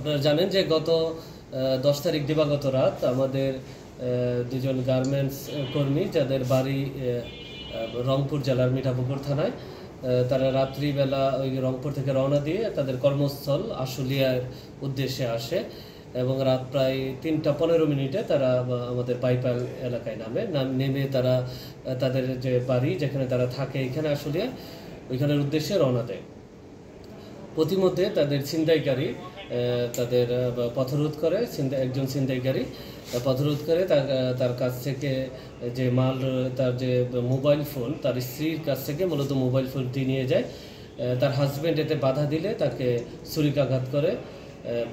আপনারা জানেন যে গত 10 তারিখ দিবাগত রাত আমাদের দুজন গার্মেন্টস কর্মী যাদের বাড়ি রংপুর জেলার মিঠাপুকুর থানায়, তারা রাত্রিবেলা ওই রংপুর থেকে রওনা দিয়ে তাদের কর্মস্থল আশুলিয়ার উদ্দেশ্যে আসে এবং রাত প্রায় 3টা 15 মিনিটে তারা আমাদের বাইপাল এলাকায় নেমে তারা তাদের যে বাড়ি যেখানে তারা থাকে এখানে আশুলিয়া ওইখানের উদ্দেশ্যে রওনা দেয়। প্রতিমধ্যে তাদের ছিনতাইকারী তাদের পথরোধ করে, একজন ছিনতাইকারী পথরোধ করে তার কাছ থেকে যে মাল, তার যে মোবাইল ফোন, তার স্ত্রীর কাছ থেকে মূলত মোবাইল ফোনটি নিয়ে যায়। তার হাজব্যান্ড এতে বাধা দিলে তাকে ছুরিকাঘাত করে।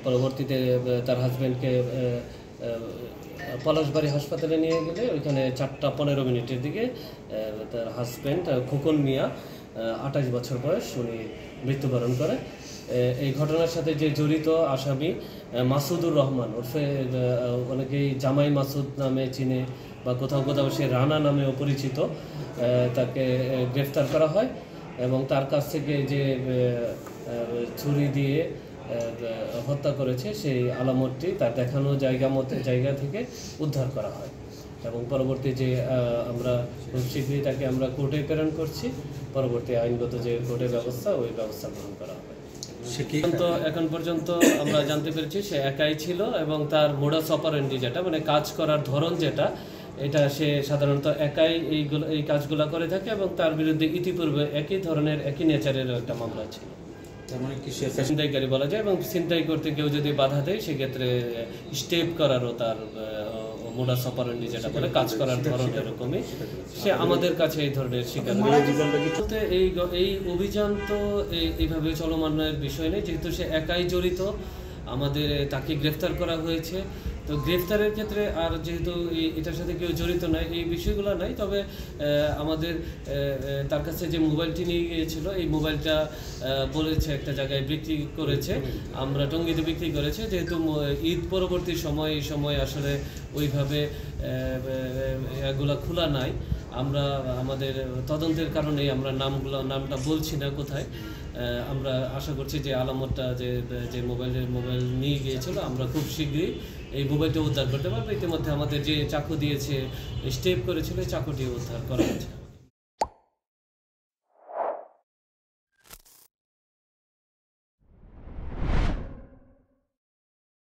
পরবর্তীতে তার হাজব্যান্ডকে পলাশবাড়ি হাসপাতালে নিয়ে গেলে ওইখানে 4টা 15 মিনিটের দিকে তার হাজব্যান্ড খোকন মিয়া 28 বছর বয়স উনি মৃত্যুবরণ করে। এই ঘটনার সাথে যে জড়িত আসামি মাসুদুর রহমান ওরফে অনেকেই জামাই মাসুদ নামে চিনে বা কোথাও কোথাও সে রানা নামেও পরিচিত, তাকে গ্রেফতার করা হয় এবং তার কাছ থেকে যে ছুরি দিয়ে হত্যা করেছে সেই আলামতটি তার দেখানো জায়গা থেকে উদ্ধার করা হয় এবং পরবর্তী যে আমরা খুব শীঘ্রই তাকে আমরা কোর্টে প্রেরণ করছি। পরবর্তী আইনগত যে কোর্টের ব্যবস্থা ওই ব্যবস্থা গ্রহণ করা হবে। এখন পর্যন্ত আমরা জানতে পেরেছি সে একাই ছিল এবং তার মোডাস অপারেন্ডি যেটা মানে কাজ করার ধরন যেটা, এটা সে সাধারণত একাই এই কাজগুলো করে থাকে এবং তার বিরুদ্ধে ইতিপূর্বে একই ধরনের একই নেচারের একটা মামলা ছিল। ছিনতাইকারী বলা যায় এবং ছিনতাই করতে কেউ যদি বাধা দেয় সেক্ষেত্রে স্টেপ করারও তার মোডাস অপারেন্ডি যেটা বলে কাজ করার ধরন এরকমই। সে আমাদের কাছে এই ধরনের শিকার। এই অভিযান তো এইভাবে চলমানের বিষয় নেই, যেহেতু সে একাই জড়িত। আমাদের তাকে গ্রেফতার করা হয়েছে, তো গ্রেফতারের ক্ষেত্রে আর যেহেতু এটার সাথে কেউ জড়িত নাই এই বিষয়গুলো নাই। তবে আমাদের তার কাছে যে মোবাইলটি নিয়ে গিয়েছিল এই মোবাইলটা বলেছে একটা জায়গায় বিক্রি করেছে, আমরা টঙ্গীতে বিক্রি করেছে। যেহেতু ঈদ পরবর্তী এই সময় আসলে ওইভাবে এগুলা খোলা নাই, আমরা আমাদের তদন্তের কারণেই আমরা নামটা বলছি না কোথায়। আমরা আশা করছি যে আলামতটা যে মোবাইল নিয়ে গিয়েছিল আমরা খুব শীঘ্রই এই মোবাইলটা উদ্ধার করতে পারবো। ইতিমধ্যে আমাদের যে চাকু দিয়েছে স্টেপ করেছিল চাকুটি উদ্ধার করা হয়েছে।